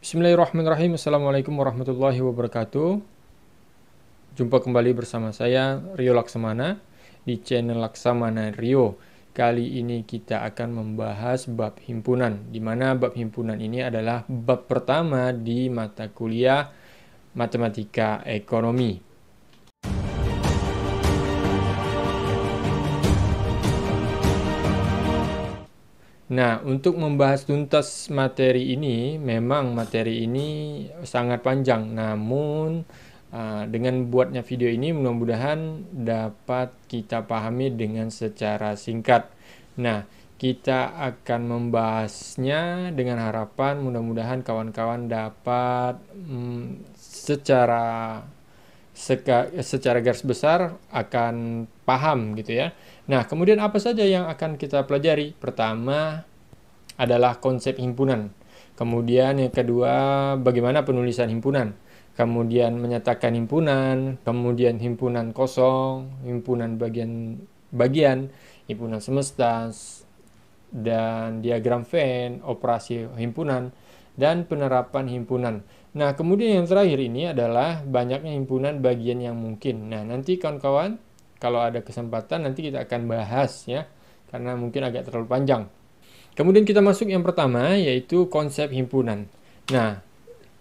Bismillahirrahmanirrahim. Assalamualaikum warahmatullahi wabarakatuh. Jumpa kembali bersama saya Rio Laksamana di channel Laksamana Rio. Kali ini kita akan membahas bab himpunan, di mana bab himpunan ini adalah bab pertama di mata kuliah Matematika Ekonomi. Nah, untuk membahas tuntas materi ini, memang materi ini sangat panjang. Namun, dengan buatnya video ini mudah-mudahan dapat kita pahami dengan secara singkat. Nah, kita akan membahasnya dengan harapan mudah-mudahan kawan-kawan dapat secara garis besar akan paham gitu ya. Nah, kemudian apa saja yang akan kita pelajari? Pertama adalah konsep himpunan. Kemudian yang kedua, bagaimana penulisan himpunan. Kemudian menyatakan himpunan, kemudian himpunan kosong, himpunan bagian, himpunan semesta, dan diagram Venn, operasi himpunan, dan penerapan himpunan. Nah, kemudian yang terakhir ini adalah banyaknya himpunan bagian yang mungkin. Nah, nanti kawan-kawan, kalau ada kesempatan nanti kita akan bahas ya, karena mungkin agak terlalu panjang. Kemudian kita masuk yang pertama, yaitu konsep himpunan. Nah,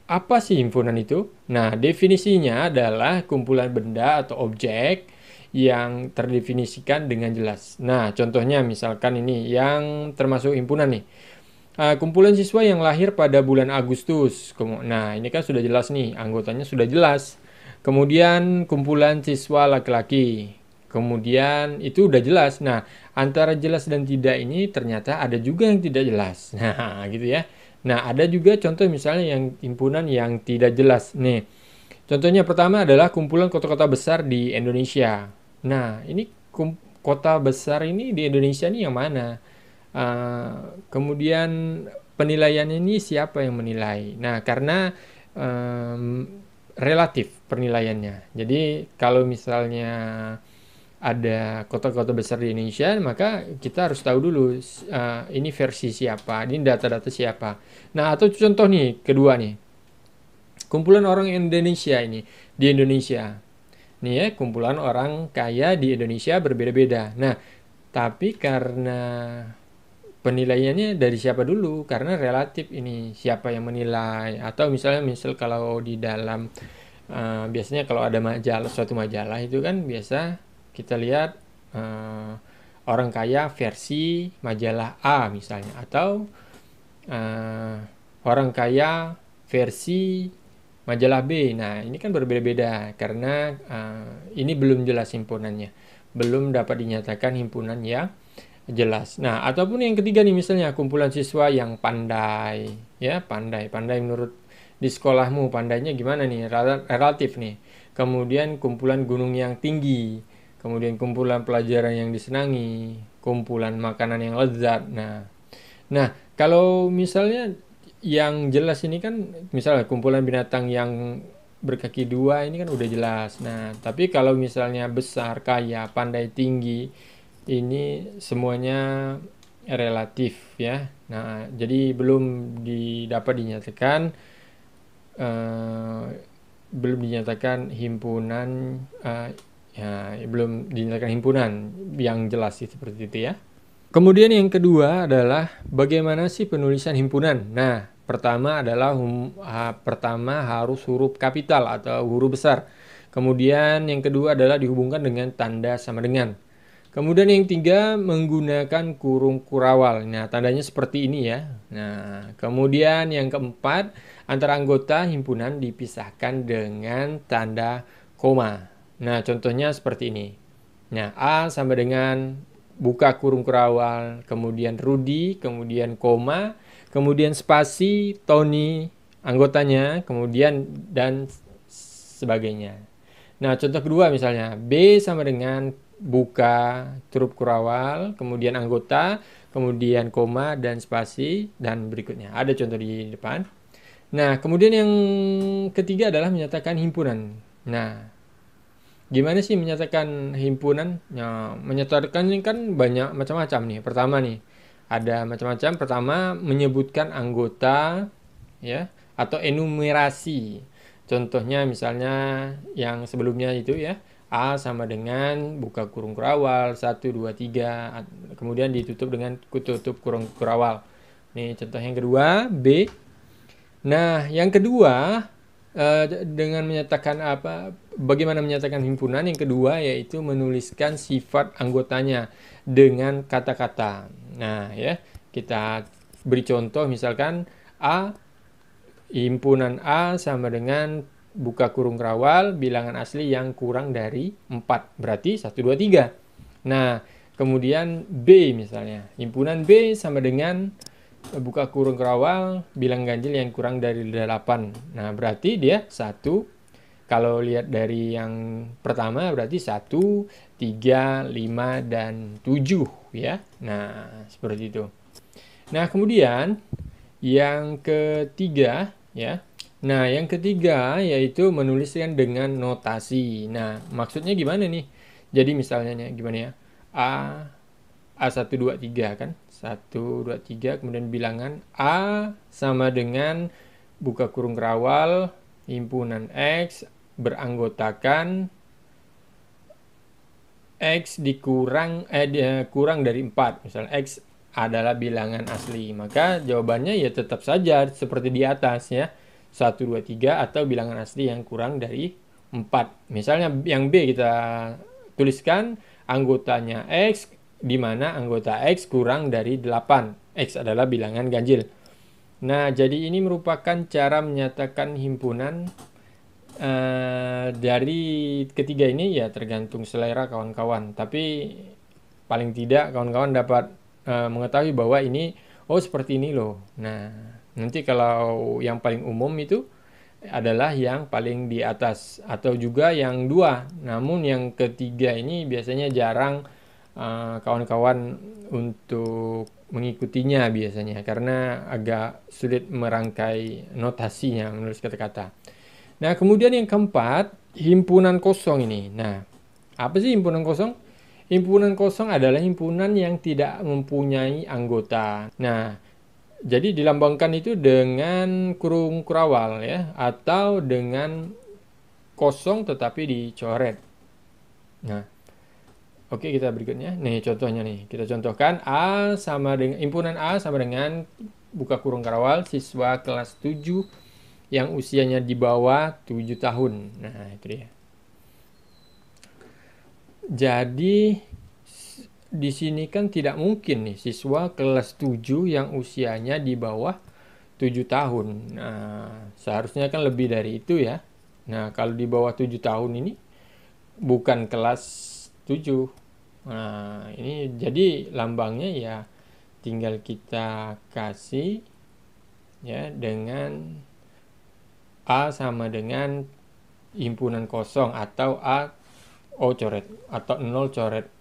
apa sih himpunan itu? Nah, definisinya adalah kumpulan benda atau objek yang terdefinisikan dengan jelas. Nah, contohnya misalkan ini yang termasuk himpunan nih. Kumpulan siswa yang lahir pada bulan Agustus. Nah, ini kan sudah jelas nih, anggotanya sudah jelas. Kemudian kumpulan siswa laki-laki. Kemudian itu udah jelas. Nah, antara jelas dan tidak ini ternyata ada juga yang tidak jelas. Nah, gitu ya. Nah, ada juga contoh misalnya yang himpunan yang tidak jelas. Nih, contohnya pertama adalah kumpulan kota-kota besar di Indonesia. Nah, ini kota besar ini di Indonesia ini yang mana? Kemudian penilaiannya ini siapa yang menilai? Nah, karena relatif penilaiannya. Jadi, kalau misalnya ada kota-kota besar di Indonesia, maka kita harus tahu dulu ini versi siapa, ini data-data siapa. Nah, atau contoh nih, kedua nih, kumpulan orang Indonesia ini di Indonesia. Nih ya, kumpulan orang kaya di Indonesia berbeda-beda. Nah, tapi karena penilaiannya dari siapa dulu? Karena relatif ini siapa yang menilai, atau misal kalau di dalam biasanya kalau ada suatu majalah itu kan biasa kita lihat orang kaya versi majalah A misalnya, atau orang kaya versi majalah B. Nah, ini kan berbeda-beda karena ini belum jelas himpunannya, belum dapat dinyatakan himpunan yang jelas. Nah, ataupun yang ketiga nih misalnya kumpulan siswa yang pandai, ya pandai menurut di sekolahmu pandainya gimana nih, relatif nih. Kemudian kumpulan gunung yang tinggi, kemudian kumpulan pelajaran yang disenangi, kumpulan makanan yang lezat. Nah, kalau misalnya yang jelas ini kan misalnya kumpulan binatang yang berkaki dua ini kan udah jelas. Nah, tapi kalau misalnya besar, kaya, pandai, tinggi, ini semuanya relatif ya. Nah, jadi dapat dinyatakan himpunan belum dinyatakan himpunan yang jelas seperti itu ya. Kemudian yang kedua adalah bagaimana sih penulisan himpunan. Nah, pertama adalah pertama harus huruf kapital atau huruf besar. Kemudian yang kedua adalah dihubungkan dengan tanda sama dengan. Kemudian yang tiga menggunakan kurung kurawal. Nah, tandanya seperti ini ya. Nah, kemudian yang keempat antara anggota himpunan dipisahkan dengan tanda koma. Nah, contohnya seperti ini. Nah, A sama dengan buka kurung kurawal, kemudian Rudi, kemudian koma, kemudian spasi Tony anggotanya, kemudian dan sebagainya. Nah, contoh kedua misalnya B sama dengan buka huruf kurawal, kemudian anggota, kemudian koma dan spasi dan berikutnya. Ada contoh di depan. Nah, kemudian yang ketiga adalah menyatakan himpunan. Nah, gimana sih menyatakan himpunan? Nah, menyatakan ini kan banyak macam-macam nih. Pertama nih, ada macam-macam. Pertama, menyebutkan anggota ya, atau enumerasi. Contohnya misalnya yang sebelumnya itu ya, A sama dengan buka kurung kurawal 1, 2, 3, kemudian ditutup dengan tutup kurung kurawal. Nih contoh yang kedua, B. Nah, yang kedua dengan menyatakan bagaimana menyatakan himpunan? Yang kedua yaitu menuliskan sifat anggotanya dengan kata-kata. Nah, ya, kita beri contoh misalkan himpunan A sama dengan buka kurung kerawal bilangan asli yang kurang dari 4. Berarti 1, 2, 3. Nah, kemudian B misalnya. Himpunan B sama dengan buka kurung kerawal bilang ganjil yang kurang dari 8. Nah, berarti dia 1. Kalau lihat dari yang pertama berarti 1, 3, 5, dan 7 ya. Nah, seperti itu. Nah, kemudian yang ketiga ya. Nah, yang ketiga yaitu menuliskan dengan notasi. Nah, maksudnya gimana nih? Jadi misalnya gimana ya? A1, 2, 3 kan? 1, 2, 3, kemudian bilangan A sama dengan buka kurung kerawal himpunan X beranggotakan X kurang dari 4. Misalnya X adalah bilangan asli. Maka jawabannya ya tetap saja seperti di atas ya. 1, 2, 3 atau bilangan asli yang kurang dari 4. Misalnya yang B kita tuliskan anggotanya X, di mana anggota X kurang dari 8. X adalah bilangan ganjil. Nah, jadi ini merupakan cara menyatakan himpunan. Dari ketiga ini ya tergantung selera kawan-kawan. Tapi paling tidak kawan-kawan dapat mengetahui bahwa ini seperti ini loh. Nah, nanti kalau yang paling umum itu adalah yang paling di atas atau juga yang 2. Namun yang ketiga ini biasanya jarang kawan-kawan untuk mengikutinya biasanya karena agak sulit merangkai notasinya menulis kata-kata. Nah, kemudian yang keempat, himpunan kosong ini. Nah, apa sih himpunan kosong? Himpunan kosong adalah himpunan yang tidak mempunyai anggota. Nah, jadi dilambangkan itu dengan kurung kurawal ya, atau dengan kosong tetapi dicoret. Nah, oke, kita berikutnya. Nih contohnya nih, kita contohkan himpunan A sama dengan buka kurung kurawal siswa kelas 7 yang usianya di bawah 7 tahun. Nah, itu dia. Jadi di sini kan tidak mungkin nih siswa kelas 7 yang usianya di bawah 7 tahun. Nah, seharusnya kan lebih dari itu ya. Nah, kalau di bawah 7 tahun ini bukan kelas 7. Nah, ini jadi lambangnya ya tinggal kita kasih ya dengan A sama dengan himpunan kosong atau O coret atau 0 coret.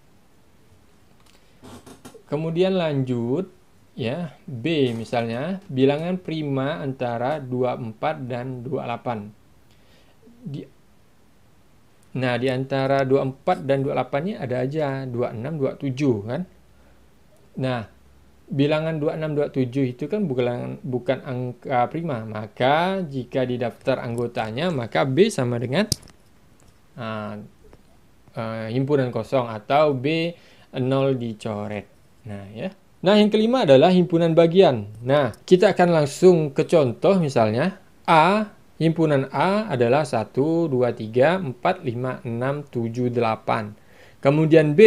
Kemudian lanjut ya, B misalnya bilangan prima antara 24 dan 28. Nah, di antara 24 dan 28-nya ada aja 26, 27 kan. Nah, bilangan 26, 27 itu kan bukan angka prima. Maka jika di daftar anggotanya, maka B sama dengan himpunan kosong atau B 0 dicoret. Nah, ya. Nah, yang kelima adalah himpunan bagian. Nah, kita akan langsung ke contoh misalnya himpunan A adalah 1, 2, 3, 4, 5, 6, 7, 8. Kemudian B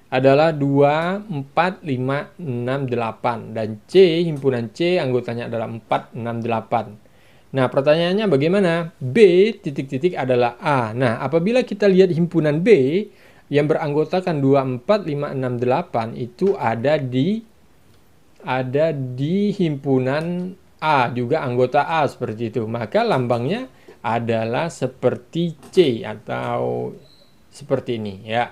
adalah 2, 4, 5, 6, 8. Dan C, himpunan C anggotanya adalah 4, 6, 8. Nah, pertanyaannya bagaimana? B titik-titik adalah A. Nah, apabila kita lihat himpunan B yang beranggotakan 2, 4, 5, 6, 8 itu ada di himpunan A, juga anggota A seperti itu. Maka lambangnya adalah seperti C atau seperti ini ya.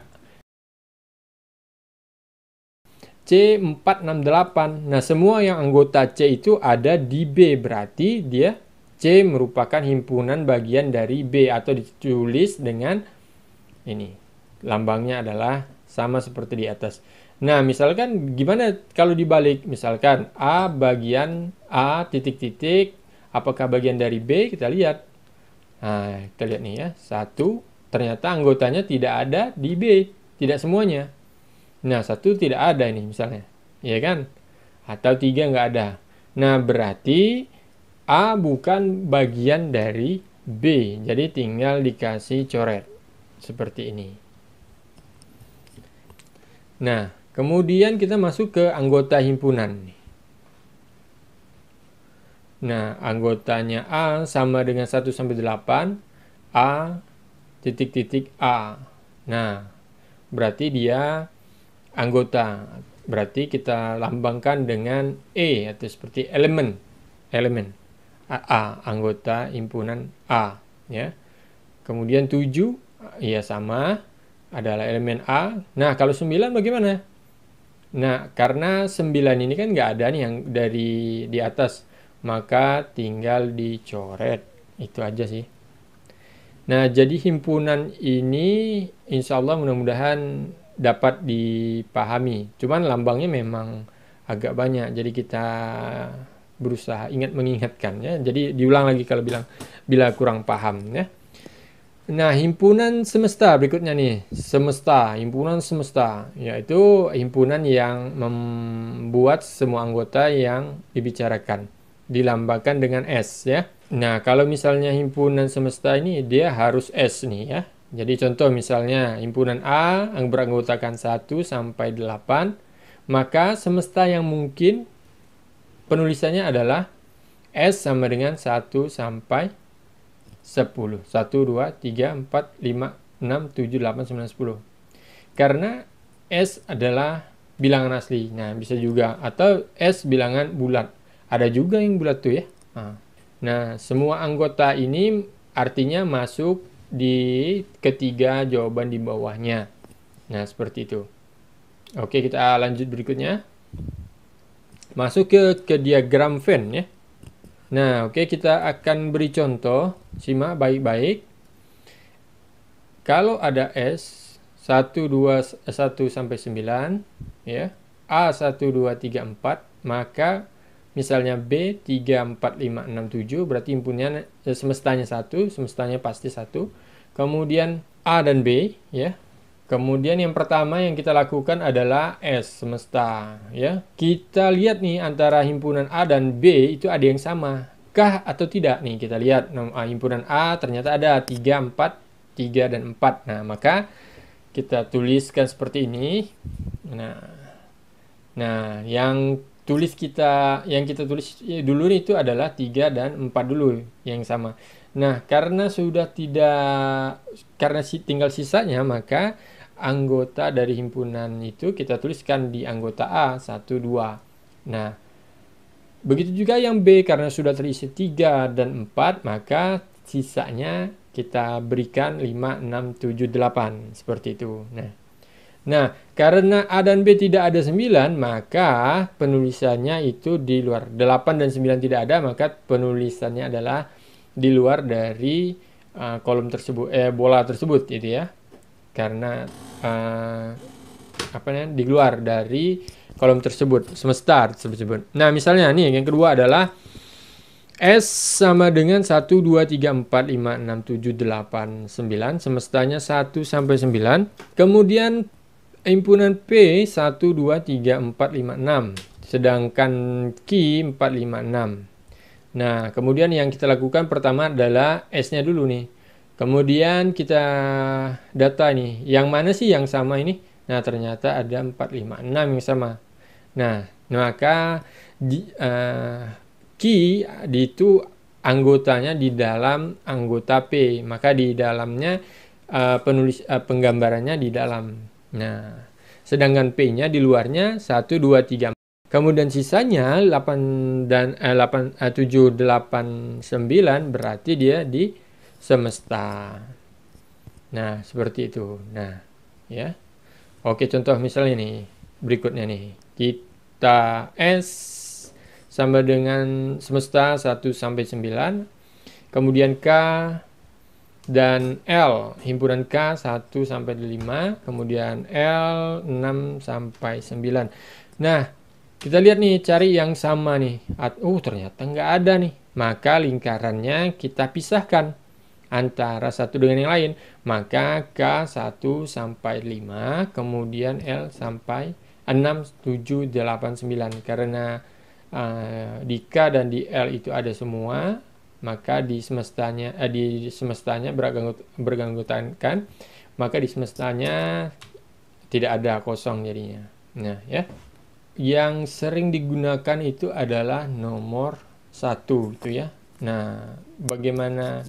C 4, 6, 8. Nah, semua yang anggota C itu ada di B, berarti dia C merupakan himpunan bagian dari B atau ditulis dengan ini. Lambangnya adalah sama seperti di atas. Nah, misalkan gimana kalau dibalik? Misalkan A bagian A titik-titik apakah bagian dari B? Kita lihat. Nah, kita lihat nih ya. 1, ternyata anggotanya tidak ada di B. Tidak semuanya. Nah, 1 tidak ada ini misalnya. Iya kan? Atau 3 nggak ada. Nah, berarti A bukan bagian dari B. Jadi tinggal dikasih coret. Seperti ini. Nah, kemudian kita masuk ke anggota himpunan. Nah, anggotanya A sama dengan 1 sampai 8. A titik-titik A. Nah, berarti dia anggota. Berarti kita lambangkan dengan E atau seperti elemen. A, anggota himpunan A, ya. Kemudian 7 ya sama, adalah elemen A. Nah, kalau 9 bagaimana? Nah, karena 9 ini kan nggak ada nih yang dari di atas, maka tinggal dicoret. Itu aja sih. Nah, jadi himpunan ini insya Allah mudah-mudahan dapat dipahami. Cuman lambangnya memang agak banyak, jadi kita berusaha mengingatkan ya. Jadi diulang lagi kalau bila kurang paham ya. Nah, himpunan semesta berikutnya nih. Himpunan semesta, yaitu himpunan yang membuat semua anggota yang dibicarakan. Dilambangkan dengan S ya. Nah, kalau misalnya himpunan semesta ini dia harus S nih ya. Jadi contoh misalnya himpunan A yang beranggotakan 1 sampai 8, maka semesta yang mungkin penulisannya adalah S sama dengan 1 sampai 10. 1, 2, 3, 4, 5, 6, 7, 8, 9, 10. Karena S adalah bilangan asli. Nah, bisa juga. Atau S bilangan bulat. Ada juga yang bulat tuh ya. Nah, semua anggota ini artinya masuk di ketiga jawaban di bawahnya. Nah, seperti itu. Oke, kita lanjut berikutnya. Masuk ke diagram Venn ya. Nah, oke, kita akan beri contoh. Simak baik-baik. Kalau ada S 1, 2, 1 sampai 9 ya. A 1, 2, 3, 4, maka misalnya B 3, 4, 5, 6, 7, berarti himpunannya semestanya 1, semestanya pasti 1. Kemudian A dan B ya. Kemudian yang pertama yang kita lakukan adalah S semesta ya. Kita lihat nih antara himpunan A dan B itu ada yang sama kah atau tidak nih. Kita lihat himpunan A ternyata ada 3, 4, 3 dan 4. Nah, maka kita tuliskan seperti ini. Nah, yang kita tulis dulu itu adalah 3 dan 4 dulu yang sama. Nah, karena tinggal sisanya, maka anggota dari himpunan itu kita tuliskan di anggota A 1, 2. Nah, begitu juga yang B, karena sudah terisi 3 dan 4, maka sisanya kita berikan 5, 6, 7, 8 seperti itu. Nah, karena A dan B tidak ada 9, maka penulisannya itu di luar. 8 dan 9 tidak ada, maka penulisannya adalah di luar dari kolom tersebut, bola tersebut gitu ya. Karena di luar dari kolom tersebut, semesta tersebut. Nah, misalnya nih yang kedua adalah S sama dengan 1, 2, 3, 4, 5, 6, 7, 8, 9. Semestanya 1 sampai 9. Kemudian himpunan P 1, 2, 3, 4, 5, 6. Sedangkan Q 4, 5, 6. Nah, kemudian yang kita lakukan pertama adalah S-nya dulu nih. Kemudian kita data nih. Yang mana sih yang sama ini? Nah, ternyata ada 4, 5, 6 yang sama. Nah, maka Q itu anggotanya di dalam anggota P. Maka di dalamnya penggambarannya di dalam. Nah, sedangkan P-nya di luarnya 1, 2, 3, 4. Kemudian sisanya 8 dan 7, 8, 9 berarti dia di semesta. Nah, seperti itu. Nah, ya. Oke, contoh misalnya nih, berikutnya nih. Kita S sama dengan semesta 1 sampai 9. Kemudian K dan L, himpunan K 1 sampai 5, kemudian L 6 sampai 9. Nah, kita lihat nih, cari yang sama nih. Ternyata nggak ada nih. maka lingkarannya kita pisahkan antara satu dengan yang lain. Maka K1 sampai 5, kemudian L sampai 6, 7, 8, 9. Karena di K dan di L itu ada semua, maka di semestanya beranggotakan, maka di semestanya tidak ada kosong jadinya. Nah, ya. Yang sering digunakan itu adalah nomor 1 gitu ya. Nah, bagaimana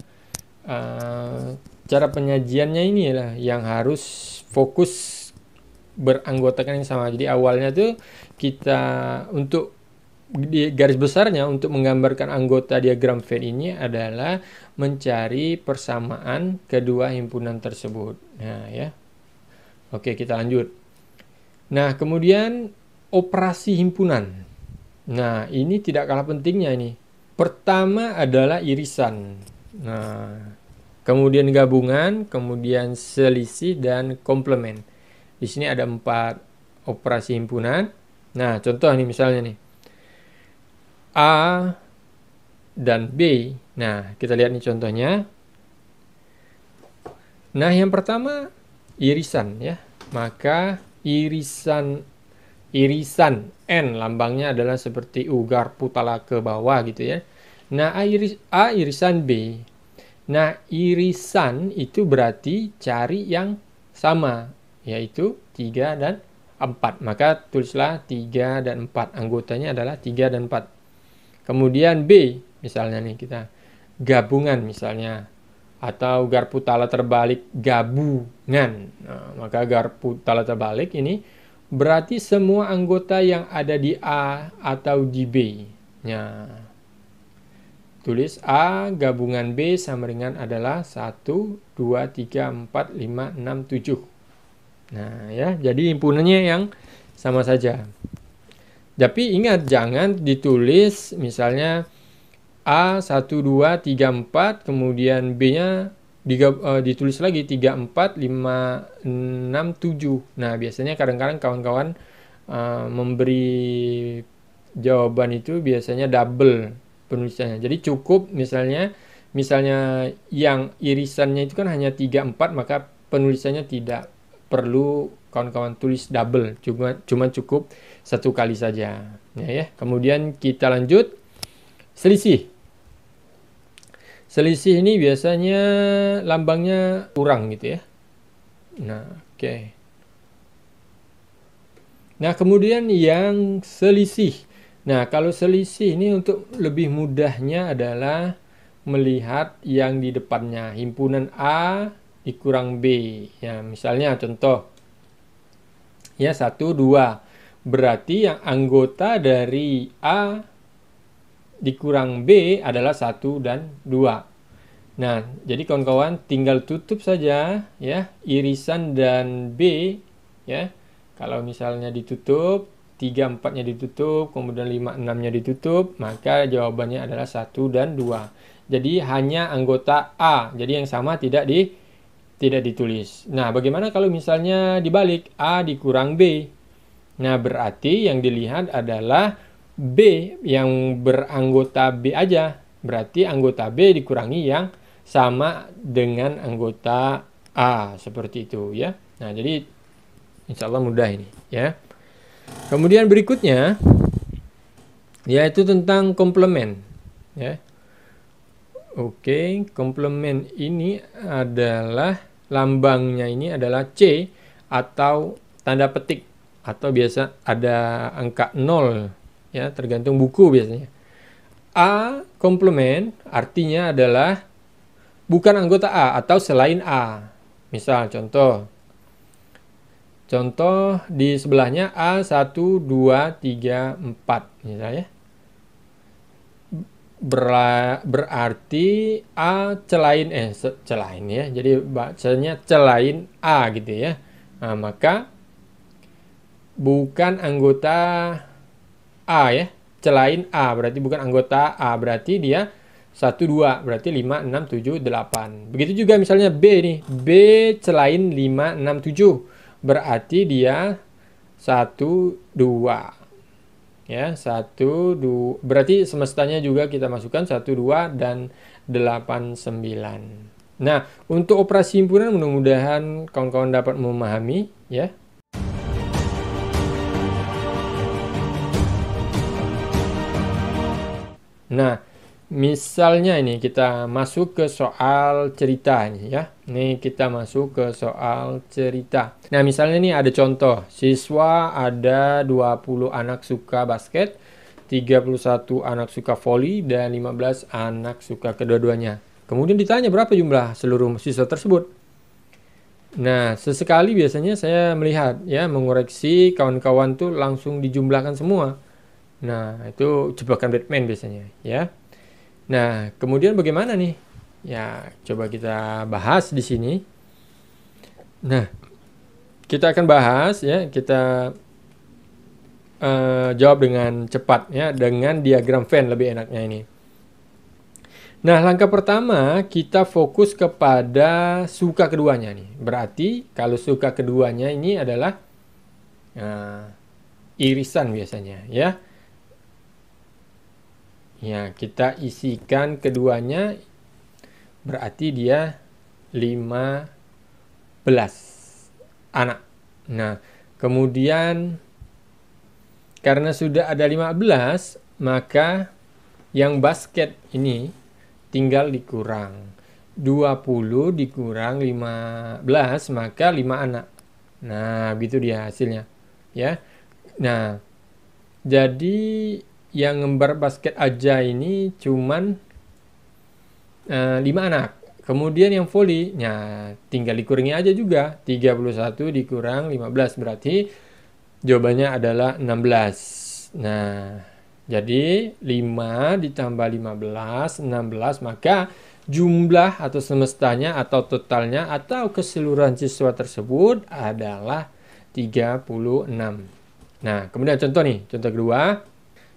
cara penyajiannya ini lah yang harus fokus beranggotakan yang sama. Jadi awalnya tuh kita untuk di garis besarnya untuk menggambarkan anggota diagram Venn ini adalah mencari persamaan kedua himpunan tersebut. Nah, ya. Oke, kita lanjut. Nah, kemudian operasi himpunan. Nah, ini tidak kalah pentingnya ini. Pertama adalah irisan. Nah, kemudian gabungan, kemudian selisih, dan komplement. Di sini ada 4 operasi himpunan. Nah, contoh nih misalnya nih. A dan B. Nah, kita lihat nih contohnya. Nah, yang pertama irisan ya. Maka irisan N lambangnya adalah seperti U, garpu tala ke bawah gitu ya. Nah, A irisan B. Nah, irisan itu berarti cari yang sama, yaitu 3 dan 4. Maka tulislah 3 dan 4. Anggotanya adalah 3 dan 4. Kemudian B, misalnya nih kita gabungan misalnya. Atau garpu tala terbalik gabungan. Nah, maka garpu tala terbalik ini berarti semua anggota yang ada di A atau di B. Nah, tulis A gabungan B sama dengan adalah 1, 2, 3, 4, 5, 6, 7. Nah, ya, jadi himpunannya yang sama saja. Tapi ingat, jangan ditulis misalnya A 1, 2, 3, 4, kemudian B-nya ditulis lagi 3, 4, 5, 6, 7. Nah, biasanya kadang-kadang kawan-kawan memberi jawaban itu biasanya double penulisannya. Jadi cukup misalnya yang irisannya itu kan hanya 3, 4, maka penulisannya tidak perlu kawan-kawan tulis double, cuma cukup 1 kali saja. Ya. Kemudian kita lanjut selisih. Selisih ini biasanya lambangnya kurang gitu ya. Nah, oke. Nah, kemudian yang selisih. Nah, kalau selisih ini untuk lebih mudahnya adalah melihat yang di depannya. Himpunan A dikurang B. Ya, misalnya contoh. Ya, 1, 2. Berarti yang anggota dari A dikurang B adalah 1 dan 2. Nah, jadi kawan-kawan tinggal tutup saja ya irisan dan B ya. Kalau misalnya ditutup, 3, 4-nya ditutup, kemudian 5, 6-nya ditutup, maka jawabannya adalah 1 dan 2. Jadi hanya anggota A. Jadi yang sama tidak ditulis. Nah, bagaimana kalau misalnya dibalik A dikurang B? Nah, berarti yang dilihat adalah B yang beranggota B aja. Berarti anggota B dikurangi yang sama dengan anggota A. Seperti itu ya. Nah, jadi insya Allah mudah ini ya. Kemudian berikutnya yaitu tentang komplement ya. Oke, komplement ini adalah lambangnya ini adalah C atau tanda petik atau biasa ada angka 0 ya, tergantung buku biasanya. A komplement artinya adalah bukan anggota A atau selain A. Misal contoh di sebelahnya A 1, 2, 3, 4 misalnya. Berarti A celain ya. Jadi bacanya celain A gitu ya. Nah, maka bukan anggota A ya. Celain A berarti bukan anggota A, berarti dia 1, 2, berarti 5, 6, 7, 8. Begitu juga misalnya B nih. B celain 5, 6, 7. Berarti dia 1, 2. Ya, 1, 2, berarti semestanya juga kita masukkan 1, 2, dan 8, 9. Nah, untuk operasi himpunan mudah-mudahan kawan-kawan dapat memahami, ya. Nah, misalnya ini kita masuk ke soal cerita ini ya. Ini kita masuk ke soal cerita. Nah, misalnya ini ada contoh. Siswa ada 20 anak suka basket, 31 anak suka voli, dan 15 anak suka kedua-duanya. Kemudian ditanya berapa jumlah seluruh siswa tersebut. Nah, sesekali biasanya saya melihat ya, mengoreksi kawan-kawan tuh langsung dijumlahkan semua. Nah, itu jebakan Batman biasanya ya. Nah, kemudian bagaimana nih? Ya, coba kita bahas di sini. Nah, kita akan bahas ya, kita jawab dengan cepat ya, dengan diagram Venn lebih enaknya ini. Nah, langkah pertama kita fokus kepada suka keduanya nih. Berarti kalau suka keduanya ini adalah irisan biasanya ya. Ya, kita isikan keduanya, berarti dia 15 anak. Nah, kemudian karena sudah ada 15, maka yang basket ini tinggal dikurang. 20 dikurang 15, maka 5 anak. Nah, begitu dia hasilnya. Ya. Nah, jadi yang ngembar basket aja ini cuman 5 anak. Kemudian yang voli, nah tinggal dikurangi aja juga. 31 dikurang 15, berarti jawabannya adalah 16. Nah, jadi 5 ditambah 15, 16, maka jumlah atau semestanya atau totalnya atau keseluruhan siswa tersebut adalah 36. Nah, kemudian contoh nih, contoh kedua.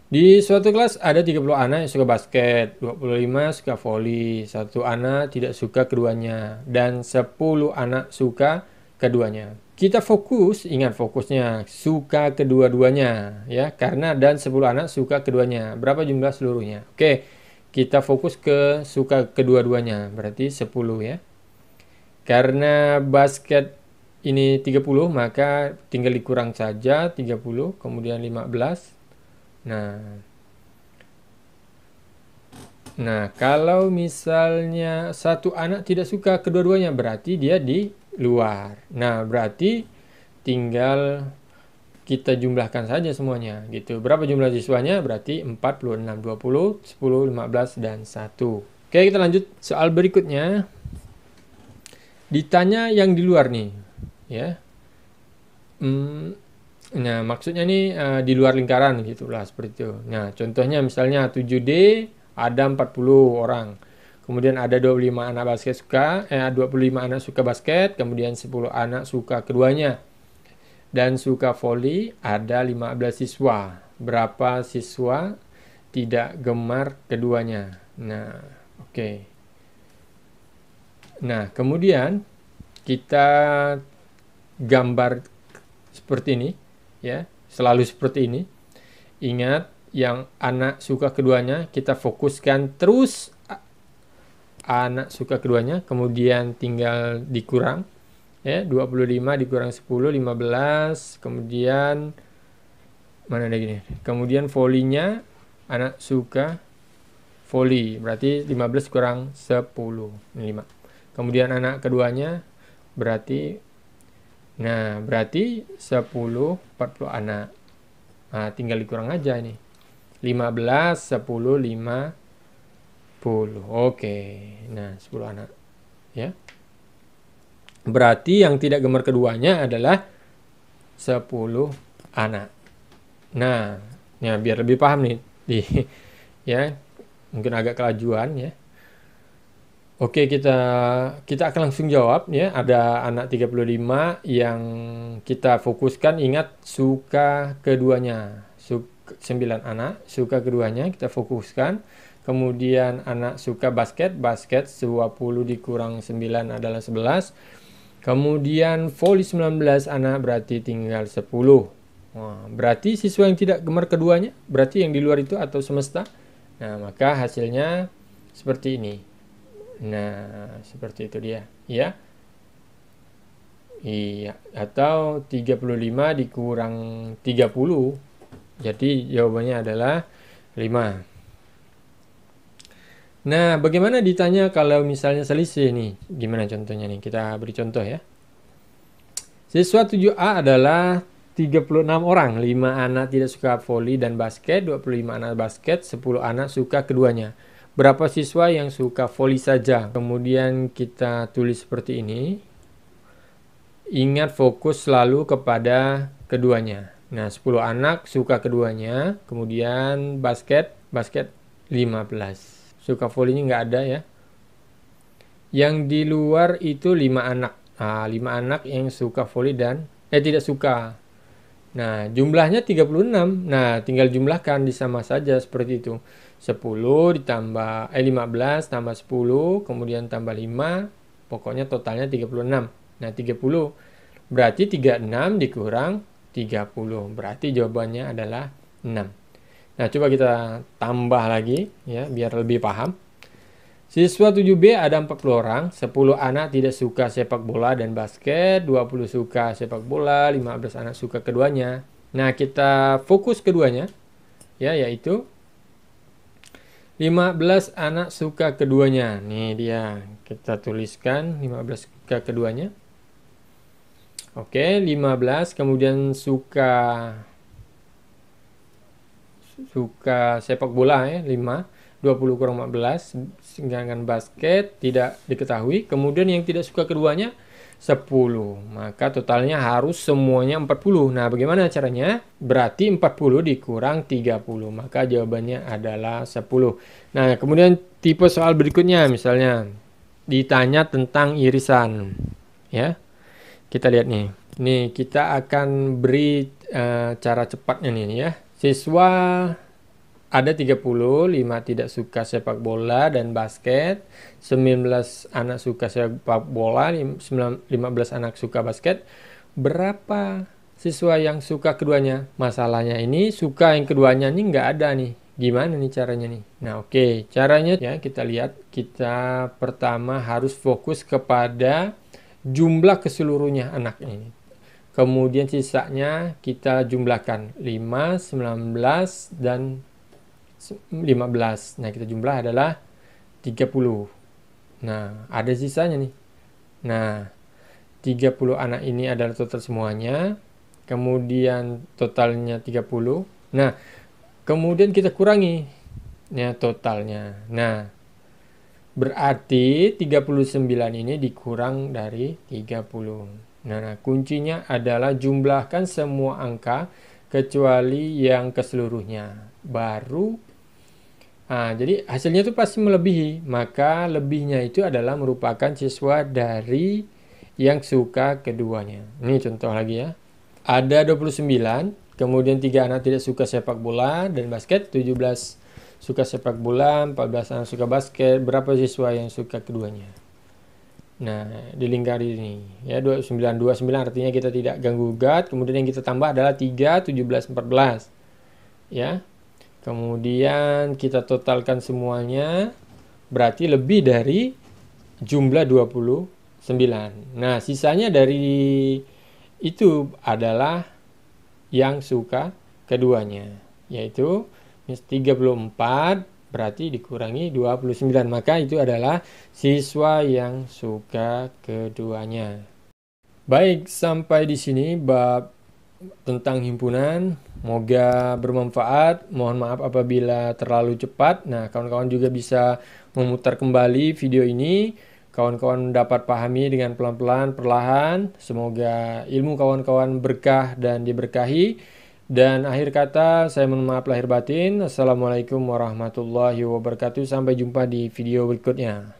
Di suatu kelas ada 30 anak yang suka basket, 25 suka voli, 1 anak tidak suka keduanya, dan 10 anak suka keduanya. Kita fokus, ingat fokusnya, suka kedua-duanya, ya, karena dan 10 anak suka keduanya. Berapa jumlah seluruhnya? Oke, kita fokus ke suka kedua-duanya, berarti 10 ya. Karena basket ini 30, maka tinggal dikurang saja 30, kemudian 15. Nah, kalau misalnya satu anak tidak suka kedua-duanya, berarti dia di luar. Nah, berarti tinggal kita jumlahkan saja semuanya gitu. Berapa jumlah siswanya? Berarti 46, 20, 10, 15, dan 1. Oke, kita lanjut soal berikutnya. Ditanya yang di luar nih, ya. Nah, maksudnya nih di luar lingkaran gitulah, seperti itu. Nah, contohnya misalnya 7D ada 40 orang. Kemudian ada 25 anak basket 25 anak suka basket, kemudian 10 anak suka keduanya. Dan suka voli ada 15 siswa. Berapa siswa tidak gemar keduanya? Nah, oke. Nah, kemudian kita gambar seperti ini. Ya, selalu seperti ini. Ingat, yang anak suka keduanya kita fokuskan terus anak suka keduanya, kemudian tinggal dikurang ya, 25 dikurang 10, 15, kemudian mana ada gini, kemudian volinya anak suka voli, berarti 15 kurang 10, 5. Kemudian anak keduanya berarti berarti 10, 40 anak. Nah, tinggal dikurang aja ini. 15, 10, 50. Oke. Nah, 10 anak. Ya. Berarti yang tidak gemar keduanya adalah 10 anak. Nah, ya biar lebih paham nih. Ya, mungkin agak kelajuan ya. Oke, kita akan langsung jawab ya. Ada anak 35 yang kita fokuskan, ingat suka keduanya. 9 anak suka keduanya kita fokuskan. Kemudian anak suka basket 20 dikurang 9 adalah 11. Kemudian voli 19 anak berarti tinggal 10. Wah, berarti siswa yang tidak gemar keduanya, berarti yang di luar itu atau semesta. Nah, maka hasilnya seperti ini. Nah, seperti itu dia, ya. Iya, atau 35 dikurang 30. Jadi jawabannya adalah 5. Nah, bagaimana ditanya kalau misalnya selisih nih? Gimana contohnya nih? Kita beri contoh ya. Siswa 7A adalah 36 orang, 5 anak tidak suka voli dan basket, 25 anak basket, 10 anak suka keduanya. Berapa siswa yang suka voli saja? Kemudian kita tulis seperti ini. Ingat fokus selalu kepada keduanya. Nah, 10 anak suka keduanya, kemudian basket 15. Suka volinya nggak ada ya. Yang di luar itu 5 anak. 5 anak yang suka voli dan tidak suka. Nah, jumlahnya 36. Nah, tinggal jumlahkan sama saja seperti itu. 10 ditambah 15 tambah 10, kemudian tambah 5, pokoknya totalnya 36. Nah, 30. Berarti 36 dikurang 30. Berarti jawabannya adalah 6. Nah, coba kita tambah lagi ya biar lebih paham. Siswa 7B ada 40 orang, 10 anak tidak suka sepak bola dan basket, 20 suka sepak bola, 15 anak suka keduanya. Nah, kita fokus keduanya, ya, yaitu 15 anak suka keduanya. Nih dia, kita tuliskan 15 suka keduanya. Oke, 15, kemudian suka sepak bola ya, 5. 20 kurang 15, sedangkan basket tidak diketahui. Kemudian yang tidak suka keduanya 10. Maka totalnya harus semuanya 40. Nah, bagaimana caranya? Berarti 40 dikurang 30. Maka jawabannya adalah 10. Nah, kemudian tipe soal berikutnya misalnya ditanya tentang irisan. Ya. Kita lihat nih. Nih, kita akan beri cara cepatnya nih ya. Siswa ada 30, 5 tidak suka sepak bola dan basket, 19 anak suka sepak bola, 15 anak suka basket. Berapa siswa yang suka keduanya? Masalahnya ini suka yang keduanya ini nggak ada nih. Gimana nih caranya nih? Nah, oke. Caranya ya kita lihat. Kita pertama harus fokus kepada jumlah keseluruhnya anak ini. Kemudian sisanya kita jumlahkan 5, 19, dan 15. Nah, kita jumlah adalah 30. Nah, ada sisanya nih. Nah, 30 anak ini adalah total semuanya. Kemudian totalnya 30. Nah, kemudian kita kurangi ya totalnya. Nah, berarti 39 ini dikurang dari 30. Nah, kuncinya adalah jumlahkan semua angka kecuali yang keseluruhnya. Baru jadi hasilnya itu pasti melebihi. Maka lebihnya itu adalah merupakan siswa dari yang suka keduanya. Ini contoh lagi ya. Ada 29, kemudian 3 anak tidak suka sepak bola dan basket, 17 suka sepak bola, 14 anak suka basket. Berapa siswa yang suka keduanya? Nah, dilingkari ini ya, 29 artinya kita tidak ganggu gugat. Kemudian yang kita tambah adalah 3, 17, 14. Ya. Kemudian kita totalkan semuanya, berarti lebih dari jumlah 29. Nah, sisanya dari itu adalah yang suka keduanya, yaitu 34 berarti dikurangi 29. Maka itu adalah siswa yang suka keduanya. Baik, sampai di sini bab tentang himpunan. Semoga bermanfaat. Mohon maaf apabila terlalu cepat. Nah, kawan-kawan juga bisa memutar kembali video ini. Kawan-kawan dapat pahami dengan pelan-pelan, perlahan. Semoga ilmu kawan-kawan berkah dan diberkahi. Dan akhir kata, saya mohon maaf lahir batin. Assalamualaikum warahmatullahi wabarakatuh. Sampai jumpa di video berikutnya.